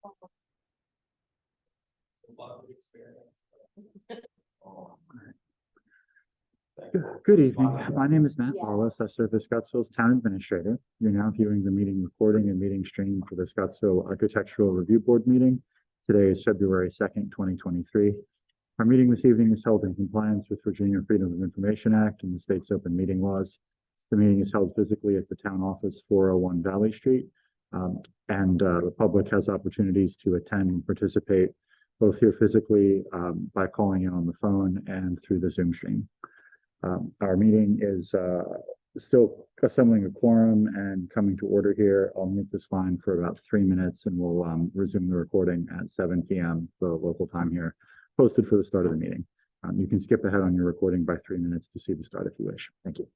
A lot of experience. Good evening. My name is Matt Lawless. I serve as Scottsville's town administrator. You're now viewing the meeting recording and meeting stream for the Scottsville Architectural Review Board meeting. Today is February 2nd, 2023. Our meeting this evening is held in compliance with Virginia Freedom of Information Act and the state's open meeting laws. The meeting is held physically at the town office, 401 Valley Street, and the public has opportunities to attend and participate both here physically by calling in on the phone and through the Zoom stream. Our meeting is still assembling a quorum and coming to order here. I'll mute this line for about 3 minutes and we'll resume the recording at 7 p.m. the local time here, posted for the start of the meeting. You can skip ahead on your recording by 3 minutes to see the start if you wish. Thank you.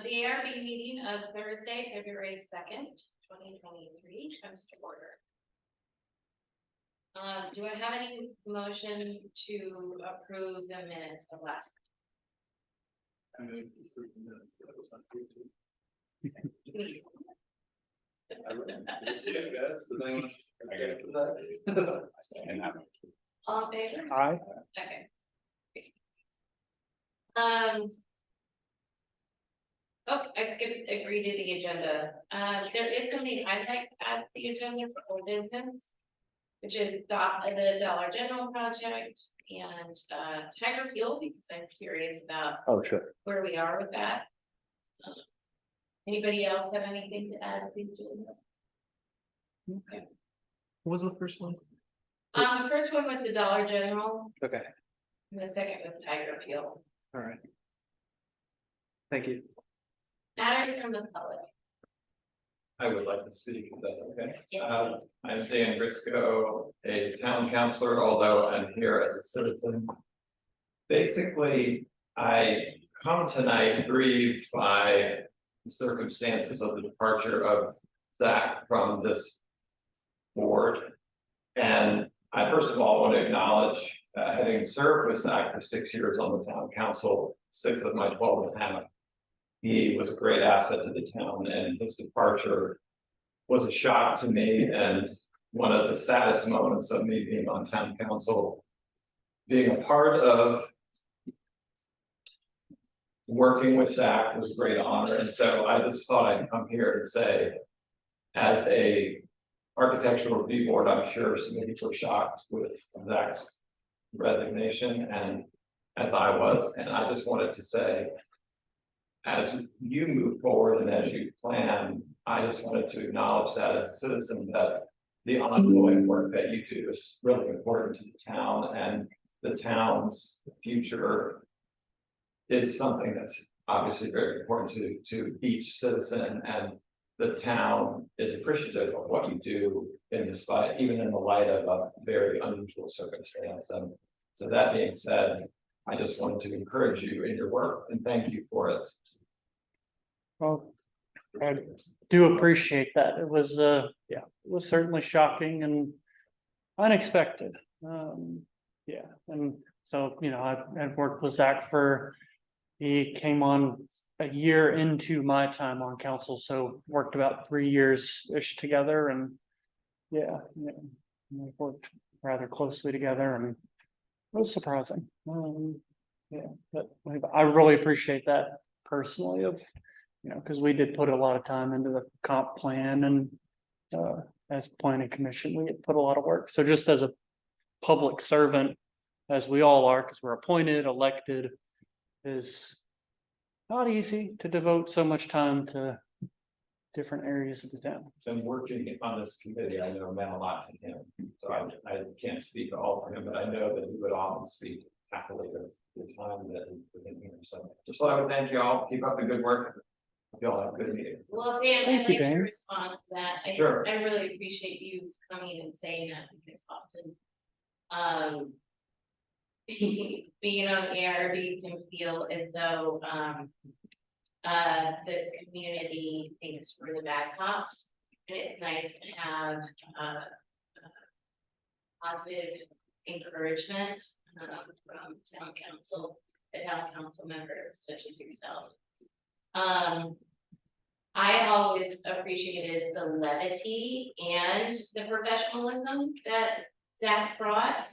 The ARB meeting of Thursday, February 2nd, 2023 comes to order. Do I have any motion to approve the minutes of last I move to approve the minutes. That was my week? I got it. All in favor? Aye. Okay. Oh, I skipped agree to the agenda. There is something I'd like to add to the agenda for old business. which is the Dollar General project and, Tiger Fuel, because I'm curious about Oh, sure. where we are with that. Anybody else have anything to add? Okay. What was the first one? The first one was the Dollar General, Okay, and the second was Tiger Fuel. all right. Thank you. Matters from the public. I would like to speak, if that's okay. Yes. I'm Dan Briscoe, a town councilor, although I'm here as a citizen. Basically, I come tonight grieved by the circumstances of the departure of Zach from this board. And I first of all want to acknowledge, having served with Zach for 6 years on the town council, 6 of my 12 and a half. He was a great asset to the town, and his departure was a shock to me and one of the saddest moments of me being on town council. Being a part of working with Zach was a great honor, and so I just thought I'd come here and say, as a architectural review board, I'm sure some of you were shocked with Zach's resignation, and as I was, and I just wanted to say, as you move forward and as you plan, I just wanted to acknowledge that as a citizen, that the ongoing work that you do is really important to the town, and the town's future is something that's obviously very important to each citizen, and the town is appreciative of what you do in despite, even in the light of a very unusual circumstance. And so that being said, I just wanted to encourage you in your work and thank you for it. Well, I do appreciate that. It was, yeah, it was certainly shocking and unexpected. Yeah, and so, you know, I've worked with Zach he came on a year into my time on council, so worked about 3 years-ish together, and yeah, we worked rather closely together, and it was surprising. Yeah, but I really appreciate that personally, of, you know, because we did put a lot of time into the comp plan, and as planning commission, we had put a lot of work. So just as a public servant, as we all are, because we're appointed, elected, is not easy to devote so much time to different areas of the town. And working on this committee, I know meant a lot to him, so I can't speak all for him, but I know that he would often speak happily of the time that he's been here. So just so I would thank you all, keep up the good work. You all have a good meeting. Well, Dan, I'd Thank you, like to Dan. respond to that. Sure. I really appreciate you coming and saying that, because often, being on the ARB can feel as though, the community thinks we're the bad cops. And it's nice to have, positive encouragement, from town council, the town council members such as yourself. I always appreciated the levity and the professionalism that Zach brought.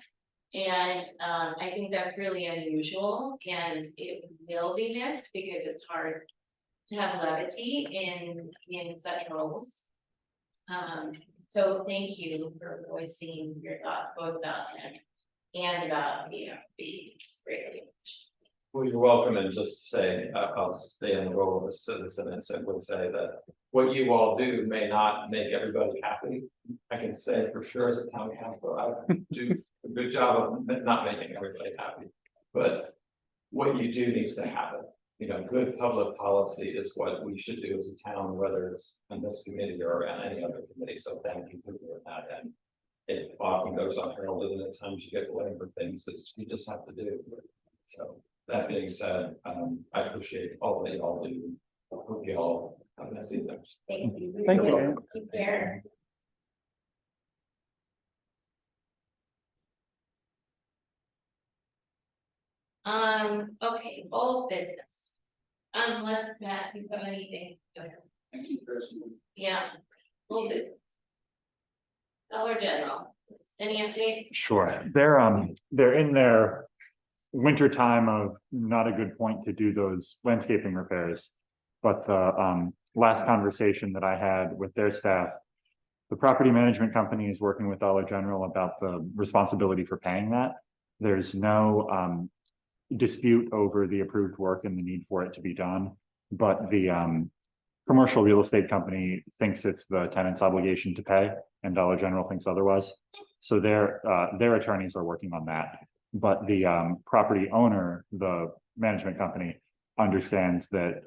And I think that's really unusual, and it will be missed because it's hard to have levity in such roles. So thank you for voicing your thoughts both about him and about the ARB. It's greatly. Well, you're welcome, and just to say, I'll stay in the role of a citizen and simply say that what you all do may not make everybody happy. I can say for sure as a town council, I do a good job of not making everybody happy. But what you do needs to happen. You know, good public policy is what we should do as a town, whether it's on this committee or on any other committee. So thank you for doing that. And it often goes unheralded, and at times you get blamed for things that you just have to do. So that being said, I appreciate all that y'all do. I hope you all have a nice evening. Thank you. Thank you. Take care. Okay, old business. Unless Matt, you have anything? Go ahead. Thank you, President. Yeah, old business. Dollar General, any updates? Sure. They're in their winter time of not a good point to do those landscaping repairs. But the last conversation that I had with their staff, The property management company is working with Dollar General about the responsibility for paying that. There's no dispute over the approved work and the need for it to be done, but the commercial real estate company thinks it's the tenant's obligation to pay, and Dollar General thinks otherwise. So their attorneys are working on that. But the property owner, the management company, understands that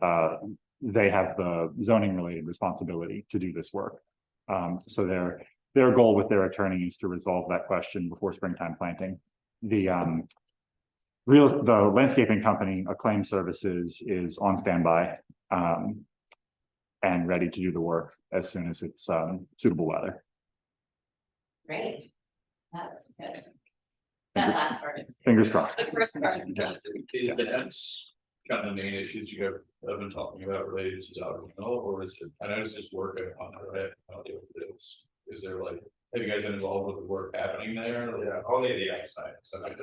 they have the zoning related responsibility to do this work. So their goal with their attorney is to resolve that question before springtime planting. The landscaping company, Acclaim Services, is on standby and ready to do the work as soon as it's suitable weather. Great, that's good. That last part is. Fingers crossed. The first part. That's kind of the main issues you have been talking about related to Dollar General, or is it, I noticed it's work on the right, is there like, have you guys been involved with the work happening there? Yeah, only the outside. Look like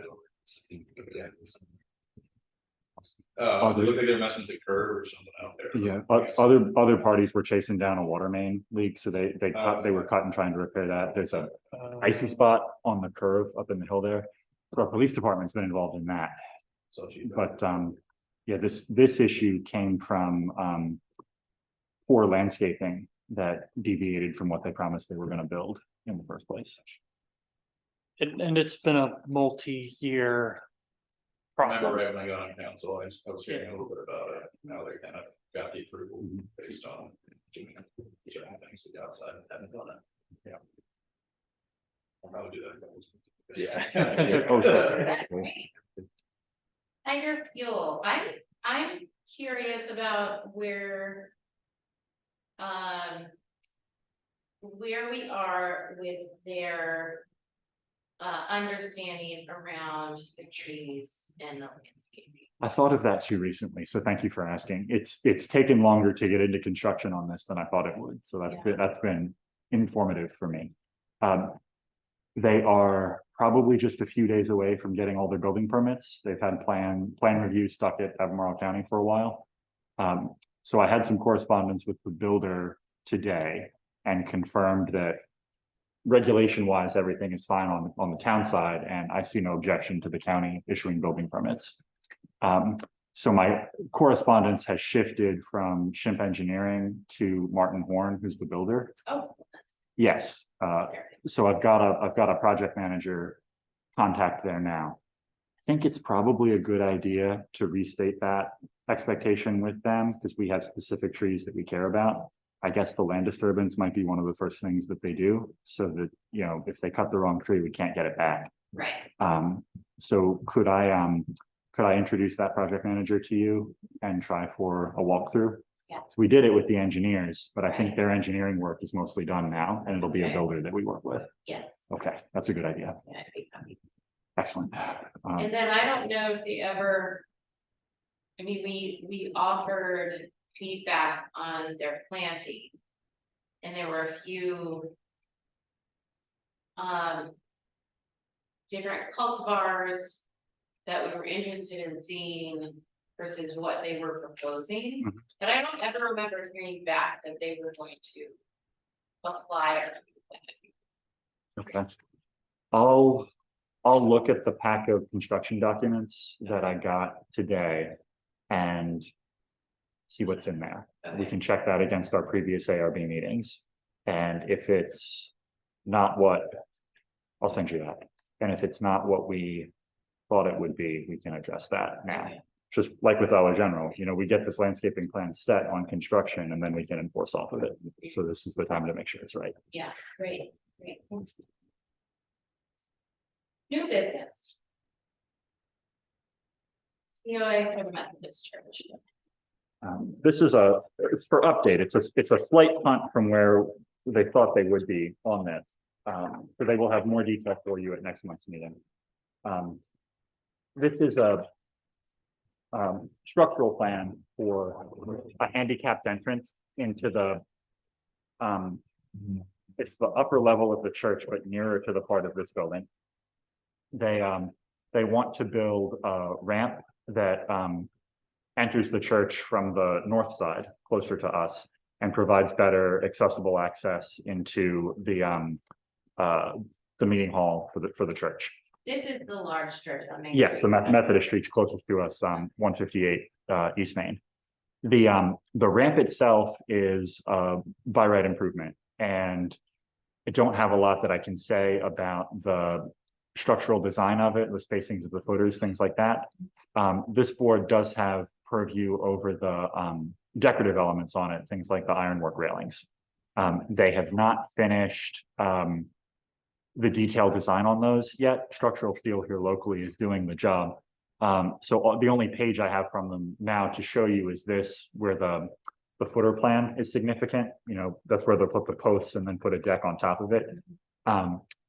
they're messing with the curb or something out there. Yeah, but other parties were chasing down a water main leak, so they were cut and trying to repair that. There's a icy spot on the curve up in the hill there. So our police department's been involved in that. So But yeah, this issue came from poor landscaping that deviated from what they promised they were going to build in the first place. And it's been a multi-year I remember problem. right when I got on council, I was hearing a little bit about it, now they kind of got the approval based on doing certain things to the outside, haven't done it. Yeah. I'll probably do that. Yeah. Oh, sure. That's great. Tiger fuel, I'm curious about where we are with their understanding around the trees and the landscaping. I thought of that too recently, so thank you for asking. It's taken longer to get into construction on this than I thought it would, so that's been informative for me. They are probably just a few days away from getting all their building permits. They've had plan review stuck at Albemarle County for a while. So I had some correspondence with the builder today and confirmed that regulation wise, everything is fine on the town side, and I see no objection to the county issuing building permits. So my correspondence has shifted from Shimp Engineering to Martin Horn, who's the builder. Oh, Yes, so I've got a project manager contact there now. I think it's probably a good idea to restate that expectation with them because we have specific trees that we care about. I guess the land disturbance might be one of the first things that they do, so that, you know, if they cut the wrong tree, we can't get it back. right. So could I introduce that project manager to you and try for a walkthrough? Yeah. So we did it with the engineers, but I think their engineering work is mostly done now, and it'll be a builder that we work with. Yes. Okay, that's a good idea. Yeah, I'd be happy. Excellent. And then I don't know if they ever. I mean, we offered feedback on their planting. And there were a few. Different cultivars that we were interested in seeing versus what they were proposing. Mhm. But I don't ever remember hearing back that they were going to apply or anything. Okay. I'll look at the pack of construction documents that I got today and see what's in there. We can check that against our previous ARB meetings. And if it's not what, I'll send you that. And if it's not what we thought it would be, we can address that now. Okay. Just like with Dollar General, you know, we get this landscaping plan set on construction and then we can enforce off of it. So this is the time to make sure it's right. Yeah, great. Thanks. New business. COA for the Methodist Church. This is it's for update. It's a slight punt from where they thought they would be on this. So they will have more detail for you at next month's meeting. This is a structural plan for a handicapped entrance into the it's the upper level of the church, but nearer to the part of this building. They want to build a ramp that enters the church from the north side, closer to us, and provides better accessible access into the meeting hall for the church. This is the large church on Main Yes, the Street. Methodist Street closest to us, 158 East Main. The ramp itself is by right improvement, and I don't have a lot that I can say about the structural design of it, the spacings of the footers, things like that. This board does have purview over the decorative elements on it, things like the ironwork railings. They have not finished the detailed design on those yet. Structural Steel here locally is doing the job. So the only page I have from them now to show you is this, where the footer plan is significant. You know, that's where they'll put the posts and then put a deck on top of it.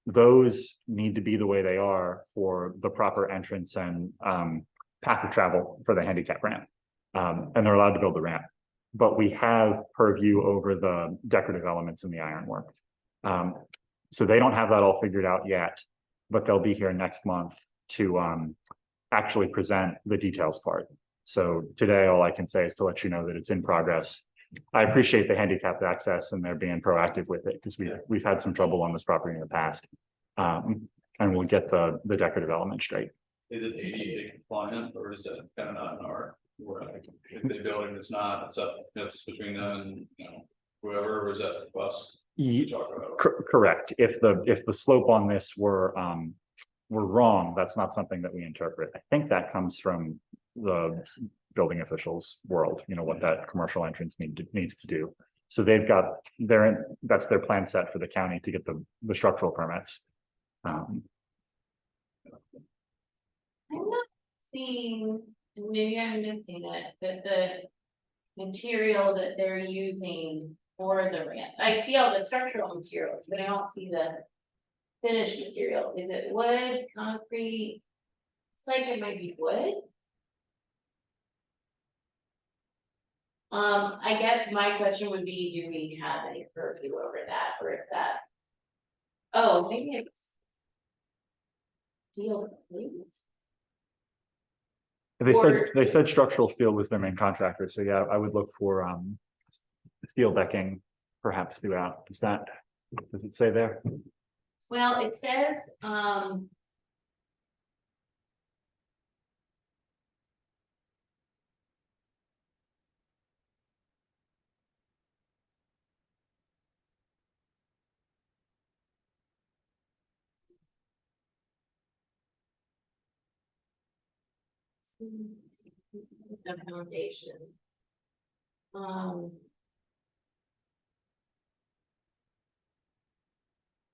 Those need to be the way they are for the proper entrance and path of travel for the handicap ramp. And they're allowed to build the ramp. But we have purview over the decorative elements in the ironwork. So they don't have that all figured out yet, but they'll be here next month to actually present the details part. So today, all I can say is to let you know that it's in progress. I appreciate the handicapped access and they're being proactive with it, because we've had some trouble on this property in the past. And we'll get the decorative element straight. Is it ADA compliant, or is it kind of not in our, if they build it, it's not, it's up, it's between them and, you know, whoever, or is that us? to talk about? Correct. If the slope on this were wrong, that's not something that we interpret. I think that comes from the building officials world, you know, what that commercial entrance needs to do. So they've got that's their plan set for the county to get the structural permits. I'm not seeing, maybe I'm missing it, but the material that they're using for the ramp. I see all the structural materials, but I don't see the finished material. Is it wood, concrete? It's like it might be wood. I guess my question would be, do we have any purview over that, or is that? Oh, maybe it's. Steel plates? They said structural steel was their main contractor, so yeah, I would look for steel decking perhaps throughout. Does it say there? Well, it says, the foundation.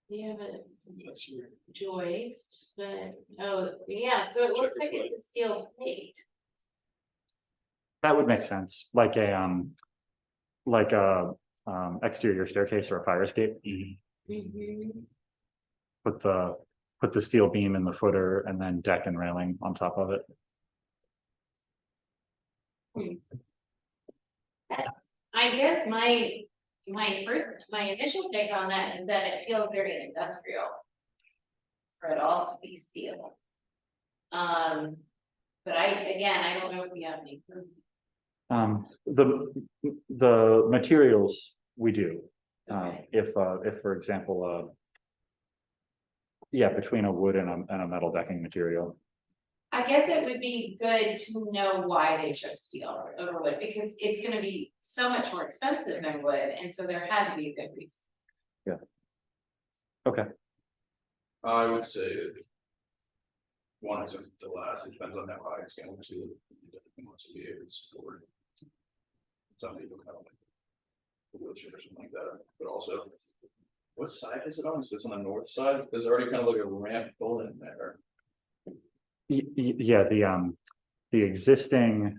We have a That's your. joist, but, oh, yeah, so it looks like it's a steel plate. That would make sense, like a exterior staircase or a fire escape. Mhm. Put the steel beam in the footer and then deck and railing on top of it. I guess my initial take on that is that it feels very industrial. For it all to be steel. But I don't know if we have any proof. The materials we do. Okay. If for example, between a wood and a metal decking material. I guess it would be good to know why they chose steel over wood, because it's gonna be so much more expensive than wood, and so there had to be a good reason. Yeah. Okay. I would say that. One isn't the last, it depends on how high it's going to, wants to be able to support. Some people kind of like. A wheelchair or something like that, but also. What side is it on? Is this on the north side? There's already kind of like a ramp built in there. Yeah, the existing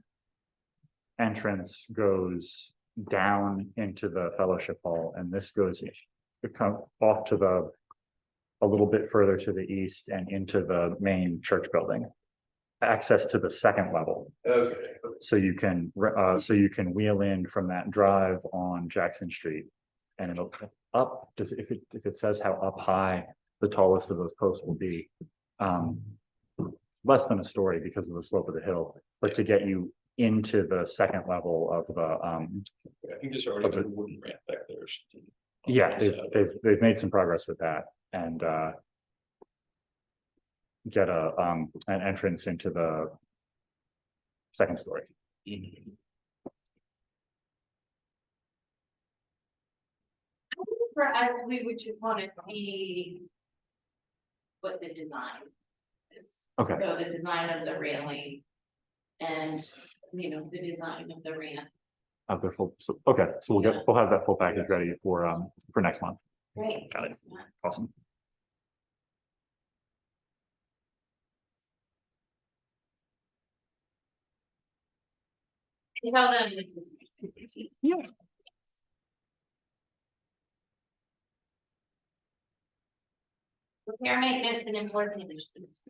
entrance goes down into the fellowship hall, and this goes off to a little bit further to the east and into the main church building. Access to the second level. Okay. So you can wheel in from that drive on Jackson Street, and it'll up. If it says how up high the tallest of those posts will be, less than a story because of the slope of the hill, but to get you into the second level of the, I think just already got a wooden ramp back there. or something. yeah, they've made some progress with that and, get an entrance into the second story. Mhm. For us, we would just want to see what the design is. Okay. So the design of the railing and, you know, the design of the ramp. Of their full, so, okay, so we'll have that full package ready for next month. Great. Got it. Awesome. Tell them this is. Yeah. Repair maintenance and important conditions.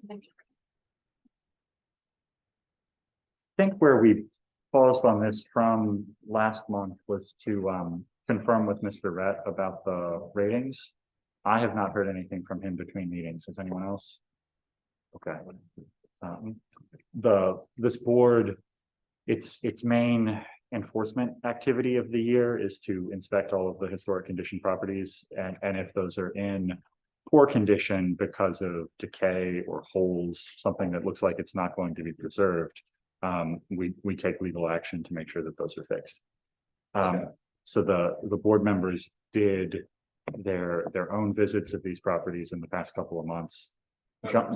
Think where we paused on this from last month was to confirm with Mr. Rett about the ratings. I have not heard anything from him between meetings. Has anyone else? Okay. This board, its main enforcement activity of the year is to inspect all of the historic condition properties, and if those are in poor condition because of decay or holes, something that looks like it's not going to be preserved, we take legal action to make sure that those are fixed. So the board members did their own visits of these properties in the past couple of months. John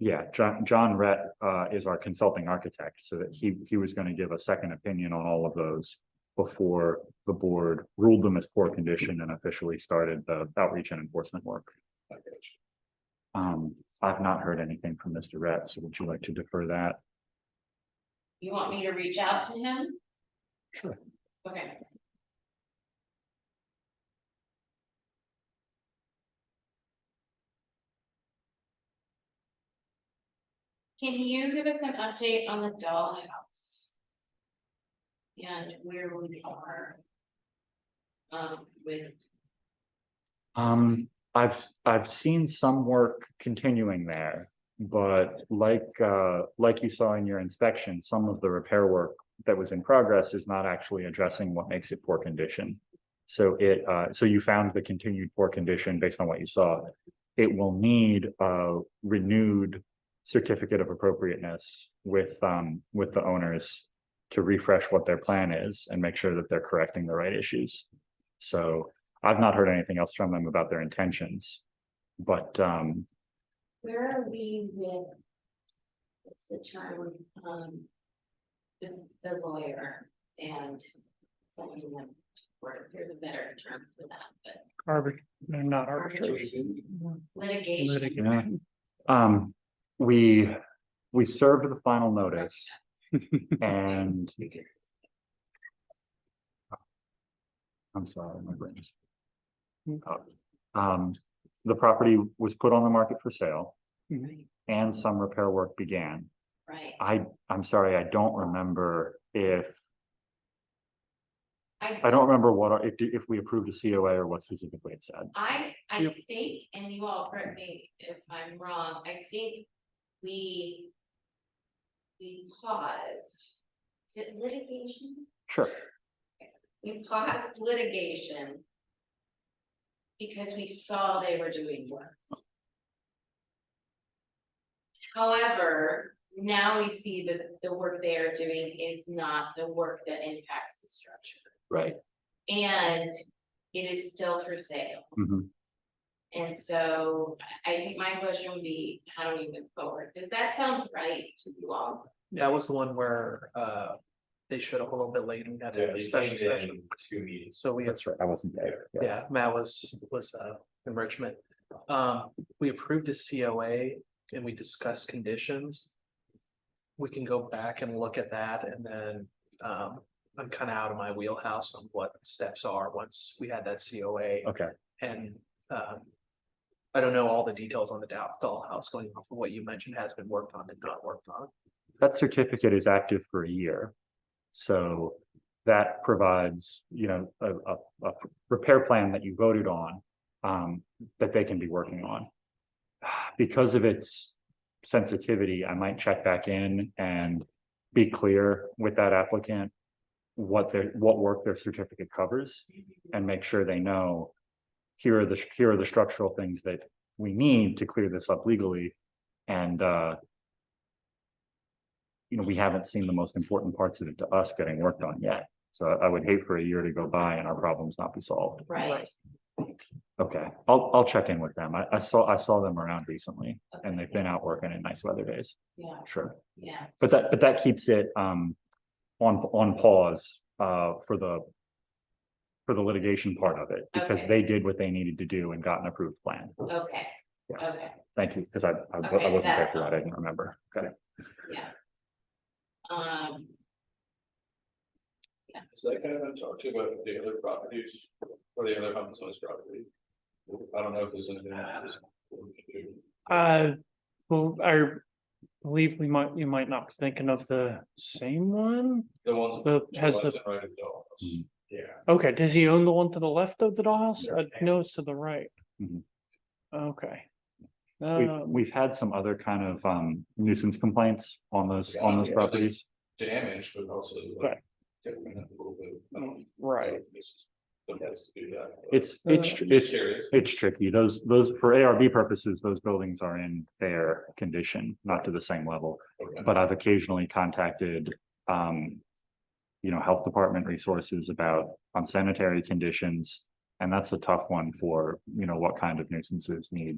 Rett is our consulting architect, so that he was going to give a second opinion on all of those before the board ruled them as poor condition and officially started the outreach and enforcement work. I've not heard anything from Mr. Rett, so would you like to defer that? You want me to reach out to him? Sure. Okay. Can you give us an update on the dollhouse? And where we are? With, I've seen some work continuing there, but like you saw in your inspection, some of the repair work that was in progress is not actually addressing what makes it poor condition. So so you found the continued poor condition based on what you saw. It will need a renewed certificate of appropriateness with the owners to refresh what their plan is and make sure that they're correcting the right issues. So I've not heard anything else from them about their intentions, but where are we with? What's the term, the lawyer and sending them, or there's a better term for that, but Not arbitration. litigation. yeah. We served the final notice and I'm sorry, my brain is. The property was put on the market for sale and some repair work began. Right. I'm sorry, I don't remember if I don't remember what if we approved a COA or what specifically it said. I think, and you all correct me if I'm wrong, I think we paused. Is it litigation? Sure. We paused litigation because we saw they were doing work. However, now we see that the work they are doing is not the work that impacts the structure. Right. And it is still for sale. Mhm. And so I think my question would be, how do we move forward? Does that sound right to you all? That was the one where they showed up a little bit late and had a special session. 2 meetings. So we, That's right. I wasn't there. yeah, Matt was in Richmond. We approved a COA and we discussed conditions. We can go back and look at that, and then I'm kind of out of my wheelhouse on what steps are once we had that COA. Okay. And I don't know all the details on the dollhouse, going off of what you mentioned has been worked on and not worked on. That certificate is active for a year. So that provides, a repair plan that you voted on, that they can be working on. Because of its sensitivity, I might check back in and be clear with that applicant what work their certificate covers, and make sure they know here are the structural things that we need to clear this up legally. And we haven't seen the most important parts of it to us getting worked on yet. So I would hate for a year to go by and our problems not be solved. Right, Okay, I'll check in with them. I saw them around recently, and they've been out working in nice weather days. yeah, Sure. yeah, But that keeps it on pause for the litigation part of it, because Okay. they did what they needed to do and got an approved plan. okay, Yes, okay, thank you, because I Okay, wasn't there that's for that. I didn't remember. Okay. yeah. Is that kind of been talked to about the other properties or the other homes on this property? I don't know if there's anything. Well, I believe you might not be thinking of the same one. The ones. Has the, Right at the dollhouse. Yeah. okay, does he own the one to the left of the dollhouse? I know it's to the right. Mhm. Okay. We've had some other kind of nuisance complaints on those properties. Damage, but also Right. like. Getting a little bit. Right. This is the place to do that. It's Just curious. it's tricky. Those for ARB purposes, those buildings are in fair condition, not to the same level. Okay. But I've occasionally contacted health department resources about unsanitary conditions. And that's a tough one for, what kind of nuisances need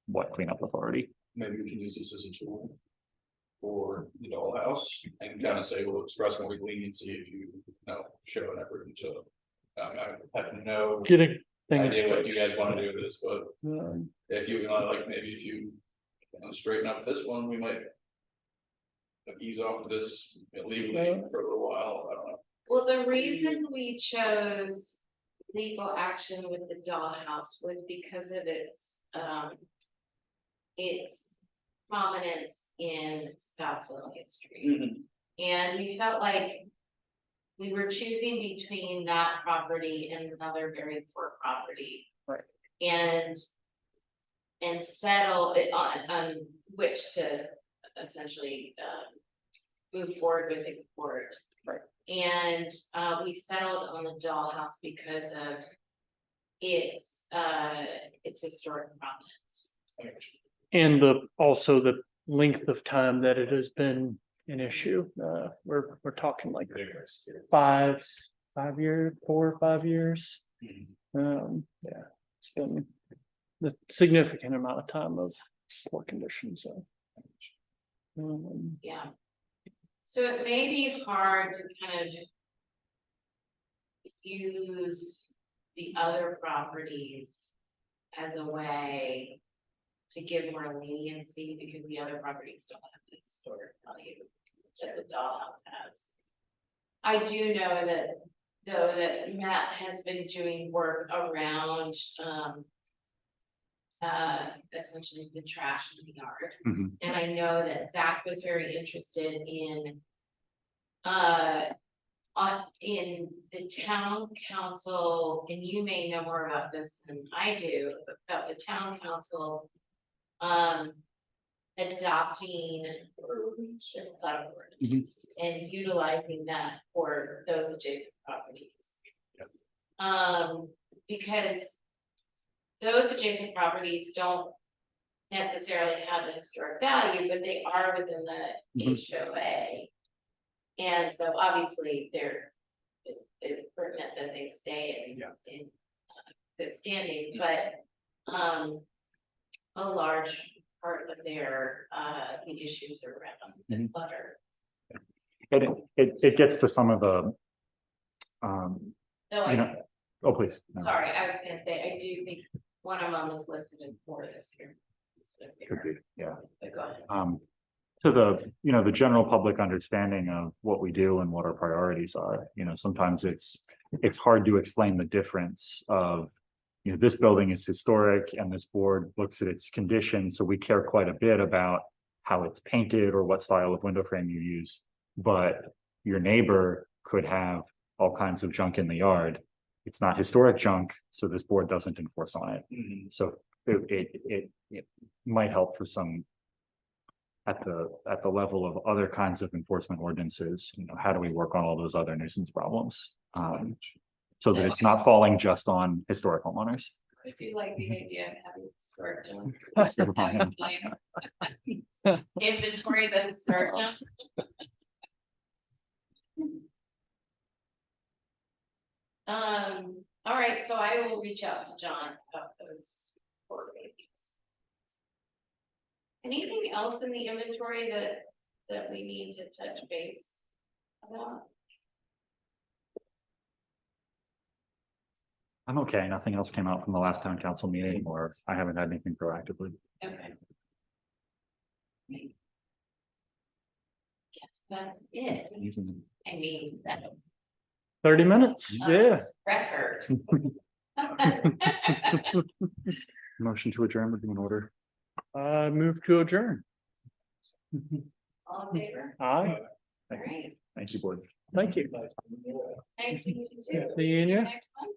what cleanup authority. Maybe we can use this as a tool. For the dollhouse and kind of say, we'll express more leniency if you show an effort to. I have no Getting things idea what you fixed. guys want to do with this, but Um, if you maybe if you straighten up this one, we might. Ease off this illegally for a little while, I don't know. Well, the reason we chose legal action with the dollhouse was because of its prominence in Scottsville history. And we felt like we were choosing between that property and another very poor property. Right. And settle it on which to essentially move forward with the court. Right. And we settled on the dollhouse because of its historic prominence. And also the length of time that it has been an issue. We're talking like 4 or 5 years. Yeah, it's been a significant amount of time of poor conditions. So. Yeah. So it may be hard to kind of use the other properties as a way to give more leniency, because the other properties don't have the historic value that the dollhouse has. I do know that Matt has been doing work around essentially the trash in the yard. Mhm. And I know that Zach was very interested in the town council, and you may know more about this than I do, about the town council adopting the flood ordinance and utilizing that for those adjacent properties. Because those adjacent properties don't necessarily have the historic value, but they are within the HOA. And so obviously it's pertinent that they stay in good standing, but a large part of their the issues around the clutter. It gets to some of the So oh, please. No. sorry, I was gonna say, I do think one of them is listed as for this year. Could be, yeah. But go ahead. To the general public understanding of what we do and what our priorities are, sometimes it's hard to explain the difference of, this building is historic and this board looks at its condition, so we care quite a bit about how it's painted or what style of window frame you use. But your neighbor could have all kinds of junk in the yard. It's not historic junk, so this board doesn't enforce on it. So it might help for some at the level of other kinds of enforcement ordinances, how do we work on all those other nuisance problems? So that it's not falling just on historic homeowners. I do like the idea of having sort of. Inventory that is sort of. All right, so I will reach out to John about those board meetings. Anything else in the inventory that we need to touch base about? I'm okay. Nothing else came out from the last town council meeting, or I haven't had anything proactively. Okay. Great. Yes, that's it. I mean, that 30 minutes, yeah. record. Motion to adjourn would be in order. Move to adjourn. All in favor? Aye, All right. Thank you, board. thank you. Thanks. See you. Next one.